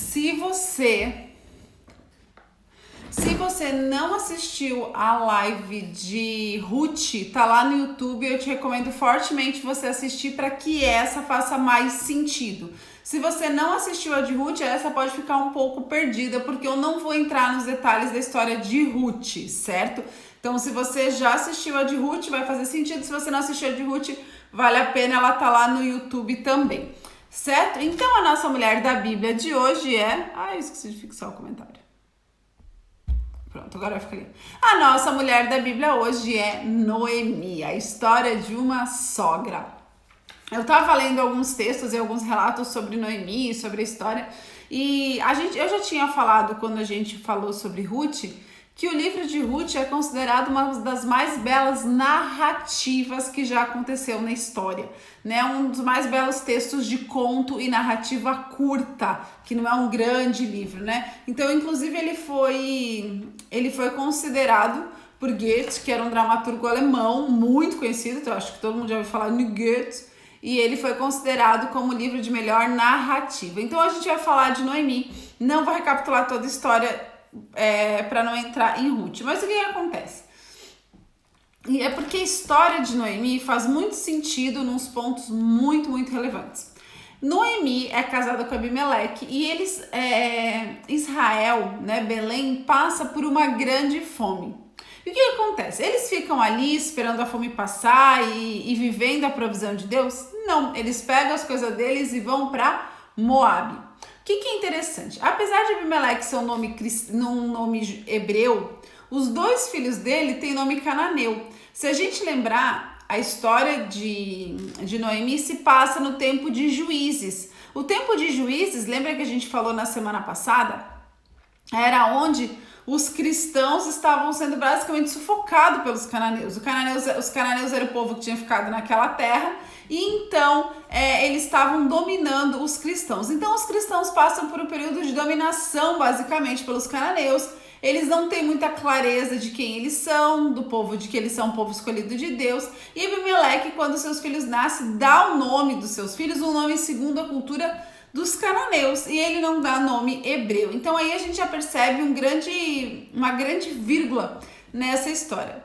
Se você não assistiu a live de Ruth, tá lá no YouTube, eu te recomendo fortemente você assistir para que essa faça mais sentido. Se você não assistiu a de Ruth, essa pode ficar um pouco perdida, porque eu não vou entrar nos detalhes da história de Ruth, certo? Então, se você já assistiu a de Ruth, vai fazer sentido. Se você não assistiu a de Ruth, vale a pena, ela tá lá no YouTube também, certo? Então, a nossa mulher da Bíblia de hoje é... eu esqueci de fixar o comentário. Pronto, agora vai ficar ali. A nossa mulher da Bíblia hoje é Noemi, a história de uma sogra. Eu tava lendo alguns textos e alguns relatos sobre Noemi, sobre a história, e eu já tinha falado quando a gente falou sobre Ruth, que o livro de Ruth é considerado uma das mais belas narrativas que já aconteceu na história, né? Um dos mais belos textos de conto e narrativa curta, que não é um grande livro, né? Então, inclusive, ele foi considerado por Goethe, que era um dramaturgo alemão muito conhecido, então acho que todo mundo já ouviu falar no Goethe, e ele foi considerado como o livro de melhor narrativa. Então, a gente vai falar de Noemi, não vou recapitular toda a história para não entrar em Ruth. Mas o que acontece? E é porque a história de Noemi faz muito sentido nos pontos muito, muito relevantes. Noemi é casada com Abimeleque e Israel, né, Belém, passa por uma grande fome. E o que acontece? Eles ficam ali esperando a fome passar e vivendo a provisão de Deus? Não, eles pegam as coisas deles e vão para Moabe. O que é interessante? Apesar de Abimeleque ser um nome hebreu, os dois filhos dele têm nome cananeu. Se a gente lembrar, a história de Noemi se passa no tempo de Juízes. O tempo de Juízes, lembra que a gente falou na semana passada? Era onde os cristãos estavam sendo basicamente sufocados pelos cananeus. Os cananeus eram o povo que tinha ficado naquela terra e então eles estavam dominando os cristãos. Então os cristãos passam por um período de dominação basicamente pelos cananeus. Eles não têm muita clareza de quem eles são, do povo, de que eles são um povo escolhido de Deus. E Abimeleque, quando seus filhos nascem, dá o nome dos seus filhos, um nome segundo a cultura dos cananeus, e ele não dá nome hebreu. Então aí a gente já percebe uma grande vírgula nessa história.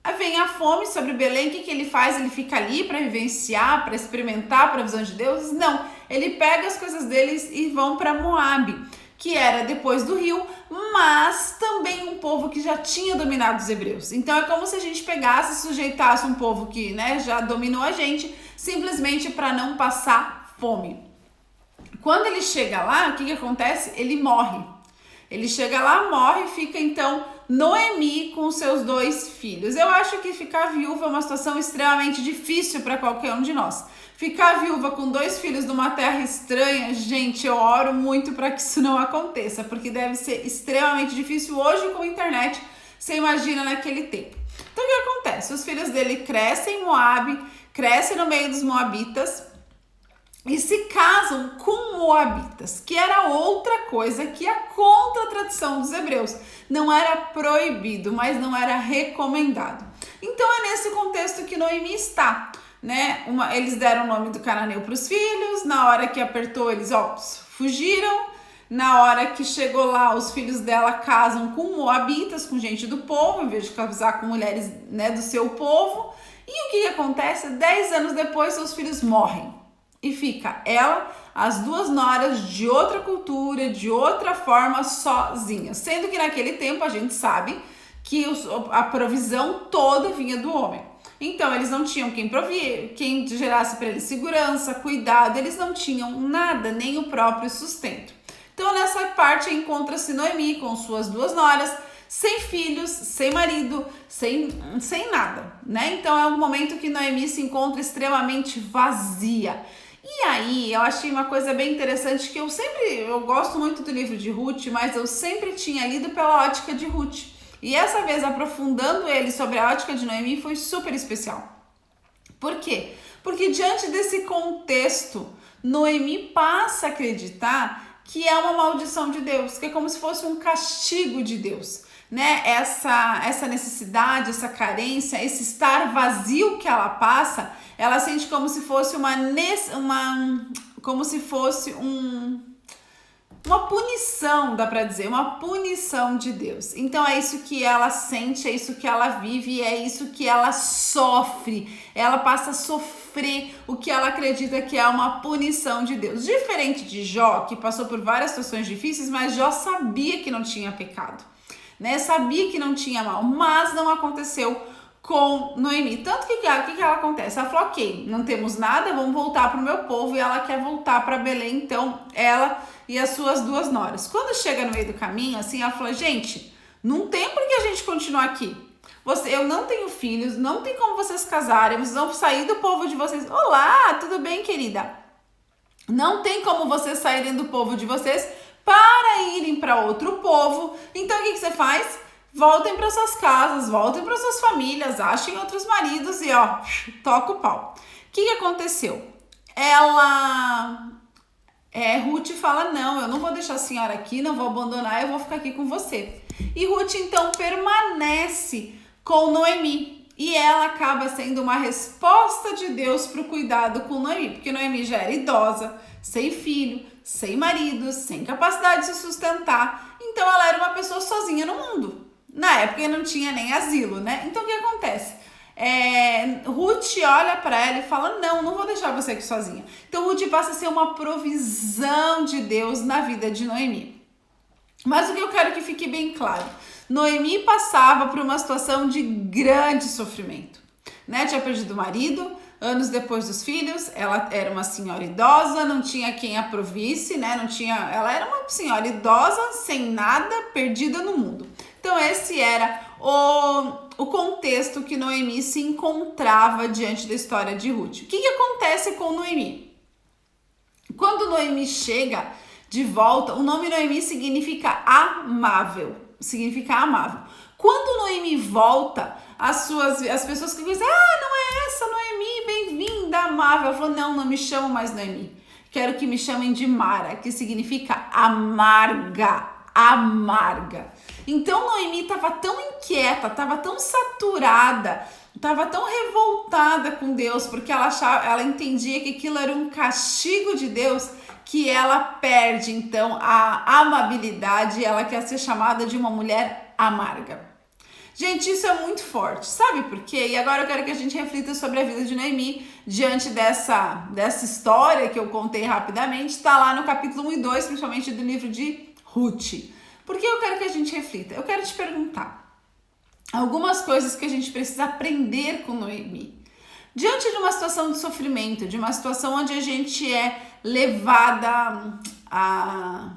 Aí vem a fome sobre Belém. O que ele faz? Ele fica ali para vivenciar, para experimentar a provisão de Deus? Não, ele pega as coisas deles e vão para Moabe, que era depois do rio, mas também um povo que já tinha dominado os hebreus. Então é como se a gente pegasse e sujeitasse um povo que, né, já dominou a gente, simplesmente para não passar fome. Quando ele chega lá, o que acontece? Ele morre. Ele chega lá, morre e fica então Noemi com seus dois filhos. Eu acho que ficar viúva é uma situação extremamente difícil para qualquer um de nós. Ficar viúva com dois filhos numa terra estranha, gente, eu oro muito para que isso não aconteça, porque deve ser extremamente difícil hoje com a internet, você imagina naquele tempo. Então o que acontece? Os filhos dele crescem em Moabe, crescem no meio dos moabitas, e se casam com moabitas, que era outra coisa que é contra a tradição dos hebreus. Não era proibido, mas não era recomendado. Então é nesse contexto que Noemi está, né? Eles deram o nome do cananeu para os filhos, na hora que apertou eles fugiram, na hora que chegou lá os filhos dela casam com moabitas, com gente do povo, em vez de casar com mulheres, né, do seu povo. E o que acontece? 10 anos depois seus filhos morrem. E fica ela, as duas noras de outra cultura, de outra forma, sozinhas. Sendo que naquele tempo a gente sabe que a provisão toda vinha do homem. Então eles não tinham quem gerasse para eles segurança, cuidado, eles não tinham nada, nem o próprio sustento. Então nessa parte encontra-se Noemi com suas duas noras, sem filhos, sem marido, sem nada, né? Então é um momento que Noemi se encontra extremamente vazia. E aí, eu achei uma coisa bem interessante que eu gosto muito do livro de Ruth, mas eu sempre tinha lido pela ótica de Ruth. E essa vez, aprofundando ele sobre a ótica de Noemi, foi super especial. Por quê? Porque diante desse contexto, Noemi passa a acreditar que é uma maldição de Deus, que é como se fosse um castigo de Deus, né? Essa necessidade, essa carência, esse estar vazio que ela passa, ela sente como se fosse uma punição, dá para dizer, uma punição de Deus. Então é isso que ela sente, é isso que ela vive, é isso que ela sofre. Ela passa a sofrer o que ela acredita que é uma punição de Deus. Diferente de Jó, que passou por várias situações difíceis, mas Jó sabia que não tinha pecado, né? Sabia que não tinha mal, mas não aconteceu com Noemi. Tanto que o que ela acontece? Ela falou, ok, não temos nada, vamos voltar para o meu povo, e ela quer voltar para Belém, então ela e as suas 2 noras. Quando chega no meio do caminho, assim, ela falou, gente, não tem por que a gente continuar aqui. Eu não tenho filhos, não tem como vocês casarem, vocês vão sair do povo de vocês. Olá, tudo bem, querida? Não tem como vocês saírem do povo de vocês para irem para outro povo. Então o que você faz? Voltem para suas casas, voltem para suas famílias, achem outros maridos e ó, toca o pau. O que aconteceu? Ruth fala, não, eu não vou deixar a senhora aqui, não vou abandonar, eu vou ficar aqui com você. E Ruth então permanece com Noemi. E ela acaba sendo uma resposta de Deus para o cuidado com Noemi, porque Noemi já era idosa, sem filho, sem marido, sem capacidade de se sustentar. Então ela era uma pessoa sozinha no mundo. Na época não tinha nem asilo, né? Então o que acontece? Ruth olha para ela e fala, não vou deixar você aqui sozinha. Então Ruth passa a ser uma provisão de Deus na vida de Noemi. Mas o que eu quero que fique bem claro, Noemi passava por uma situação de grande sofrimento, né? Tinha perdido o marido, anos depois dos filhos, ela era uma senhora idosa, não tinha quem a provisse, né? Ela era uma senhora idosa, sem nada, perdida no mundo. Então esse era o contexto que Noemi se encontrava diante da história de Ruth. O que acontece com Noemi? Quando Noemi chega de volta, o nome Noemi significa amável. Quando Noemi volta, as pessoas que dizem, não é essa Noemi, bem-vinda, amável. Ela falou, não me chamam mais Noemi. Quero que me chamem de Mara, que significa amarga. Então Noemi estava tão inquieta, estava tão saturada, estava tão revoltada com Deus, porque ela entendia que aquilo era um castigo de Deus, que ela perde então a amabilidade e ela quer ser chamada de uma mulher amarga. Gente, isso é muito forte, sabe por quê? E agora eu quero que a gente reflita sobre a vida de Noemi diante dessa história que eu contei rapidamente, está lá no capítulo 1 e 2, principalmente do livro de Ruth. Por que eu quero que a gente reflita? Eu quero te perguntar algumas coisas que a gente precisa aprender com Noemi. Diante de uma situação de sofrimento, de uma situação onde a gente é levada a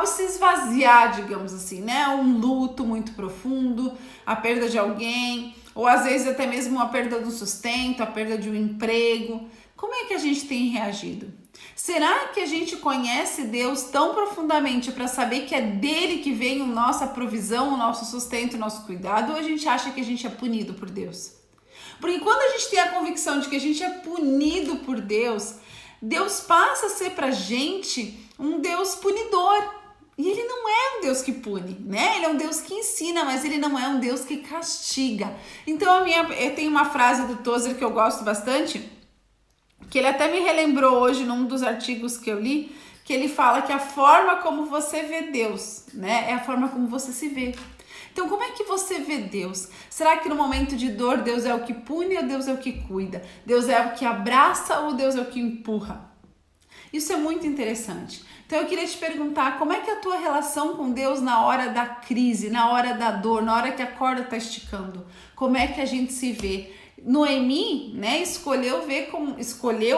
se esvaziar, digamos assim, né? Um luto muito profundo, a perda de alguém, ou às vezes até mesmo a perda do sustento, a perda de um emprego. Como é que a gente tem reagido? Será que a gente conhece Deus tão profundamente para saber que é dele que vem a nossa provisão, o nosso sustento, o nosso cuidado, ou a gente acha que a gente é punido por Deus? Porque quando a gente tem a convicção de que a gente é punido por Deus, Deus passa a ser pra gente um Deus punidor. E ele não é um Deus que pune, né? Ele é um Deus que ensina, mas ele não é um Deus que castiga. Então eu tenho uma frase do Tozer que eu gosto bastante, que ele até me relembrou hoje num dos artigos que eu li, que ele fala que a forma como você vê Deus, né, é a forma como você se vê. Então, como é que você vê Deus? Será que no momento de dor, Deus é o que pune ou Deus é o que cuida? Deus é o que abraça ou Deus é o que empurra? Isso é muito interessante. Então, eu queria te perguntar, como é que é a tua relação com Deus na hora da crise, na hora da dor, na hora que a corda está esticando? Como é que a gente se vê? Noemi, né, escolheu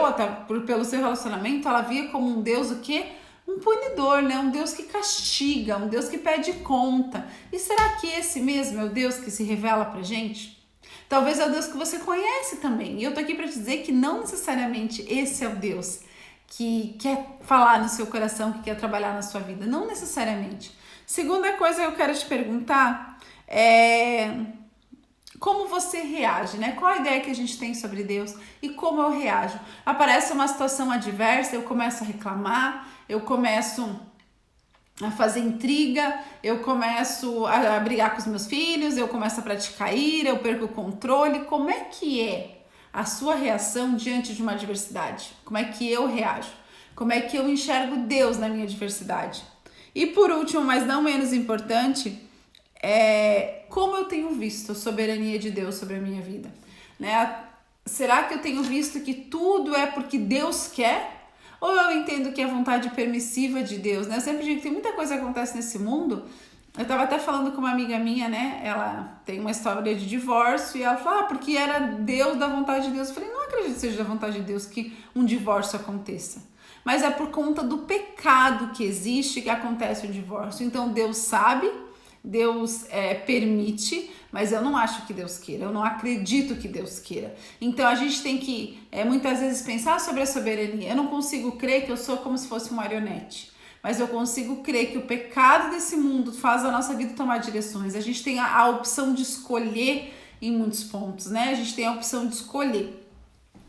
até pelo seu relacionamento, ela via como um Deus o quê? Um punidor, né? Um Deus que castiga, um Deus que pede conta. E será que esse mesmo é o Deus que se revela pra gente? Talvez é o Deus que você conhece também. E eu tô aqui para te dizer que não necessariamente esse é o Deus que quer falar no seu coração, que quer trabalhar na sua vida. Não necessariamente. Segunda coisa que eu quero te perguntar é como você reage, né? Qual a ideia que a gente tem sobre Deus e como eu reajo? Aparece uma situação adversa, eu começo a reclamar, eu começo a fazer intriga, eu começo a brigar com os meus filhos, eu começo a praticar ira, eu perco o controle. Como é que é a sua reação diante de uma adversidade? Como é que eu reajo? Como é que eu enxergo Deus na minha diversidade? E por último, mas não menos importante, como eu tenho visto a soberania de Deus sobre a minha vida, né? Será que eu tenho visto que tudo é porque Deus quer? Ou eu entendo que é a vontade permissiva de Deus, né? Eu sempre digo que tem muita coisa que acontece nesse mundo. Eu tava até falando com uma amiga minha, né? Ela tem uma história de divórcio e ela falou, porque era Deus, da vontade de Deus. Eu falei, não acredito que seja da vontade de Deus que um divórcio aconteça. Mas é por conta do pecado que existe que acontece o divórcio. Então Deus sabe, Deus permite, mas eu não acho que Deus queira, eu não acredito que Deus queira. Então a gente tem que muitas vezes pensar sobre a soberania. Eu não consigo crer que eu sou como se fosse uma marionete, mas eu consigo crer que o pecado desse mundo faz a nossa vida tomar direções. A gente tem a opção de escolher em muitos pontos, né? A gente tem a opção de escolher.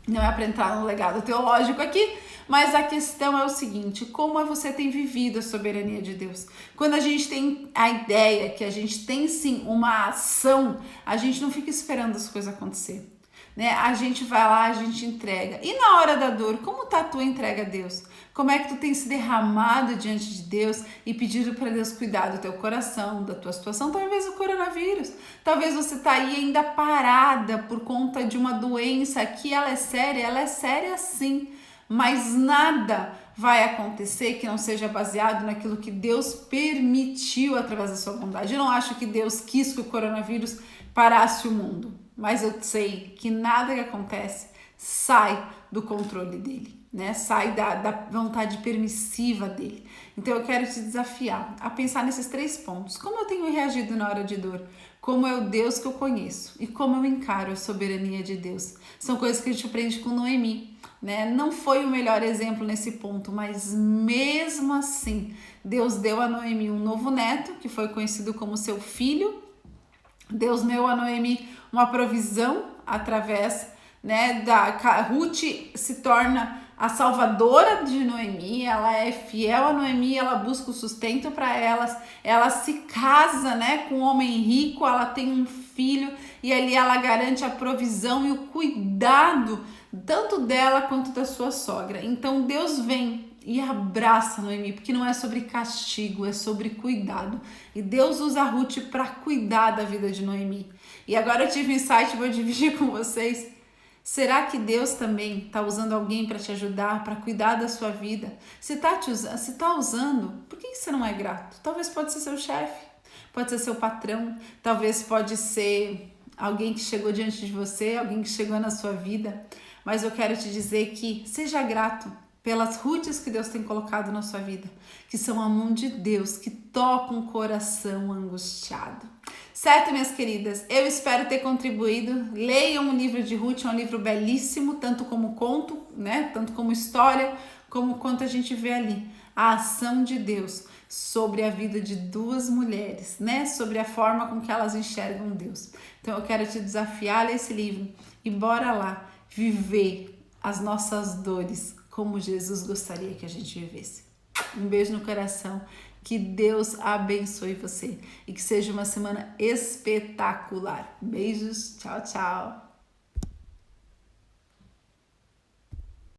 Não é para entrar no legado teológico aqui, mas a questão é o seguinte: como você tem vivido a soberania de Deus? Quando a gente tem a ideia que a gente tem sim uma ação, a gente não fica esperando as coisas acontecer, né? A gente vai lá, a gente entrega. E na hora da dor, como tá a tua entrega a Deus? Como é que tu tem se derramado diante de Deus e pedido para Deus cuidar do teu coração, da tua situação? Talvez o coronavírus, talvez você tá aí ainda parada por conta de uma doença que ela é séria sim, mas nada vai acontecer que não seja baseado naquilo que Deus permitiu através da sua bondade. Eu não acho que Deus quis que o coronavírus parasse o mundo, mas eu sei que nada que acontece sai do controle dele, né? Sai da vontade permissiva dele. Então eu quero te desafiar a pensar nesses 3 pontos. Como eu tenho reagido na hora de dor? Como é o Deus que eu conheço? E como eu encaro a soberania de Deus? São coisas que a gente aprende com Noemi, né? Não foi o melhor exemplo nesse ponto, mas mesmo assim, Deus deu a Noemi um novo neto, que foi conhecido como seu filho. Deus deu a Noemi uma provisão através, né, da Ruth se torna a salvadora de Noemi, ela é fiel a Noemi, ela busca o sustento para elas, ela se casa, né, com um homem rico, ela tem um filho e ali ela garante a provisão e o cuidado tanto dela quanto da sua sogra. Então Deus vem e abraça Noemi, porque não é sobre castigo, é sobre cuidado. E Deus usa a Ruth para cuidar da vida de Noemi. E agora eu tive um insight, vou dividir com vocês. Será que Deus também está usando alguém para te ajudar, para cuidar da sua vida? Se está usando, por que você não é grato? Talvez pode ser seu chefe, pode ser seu patrão, talvez pode ser alguém que chegou diante de você, alguém que chegou na sua vida. Mas eu quero te dizer que seja grato pelas Ruths que Deus tem colocado na sua vida, que são a mão de Deus, que tocam o coração angustiado. Certo, minhas queridas? Eu espero ter contribuído. Leiam o livro de Ruth, é um livro belíssimo, tanto como conto, né? Tanto como história, como quanto a gente vê ali a ação de Deus sobre a vida de 2 mulheres, né? Sobre a forma com que elas enxergam Deus. Então eu quero te desafiar a ler esse livro e bora lá viver as nossas dores como Jesus gostaria que a gente vivesse. Um beijo no coração, que Deus abençoe você e que seja uma semana espetacular. Beijos, tchau, tchau.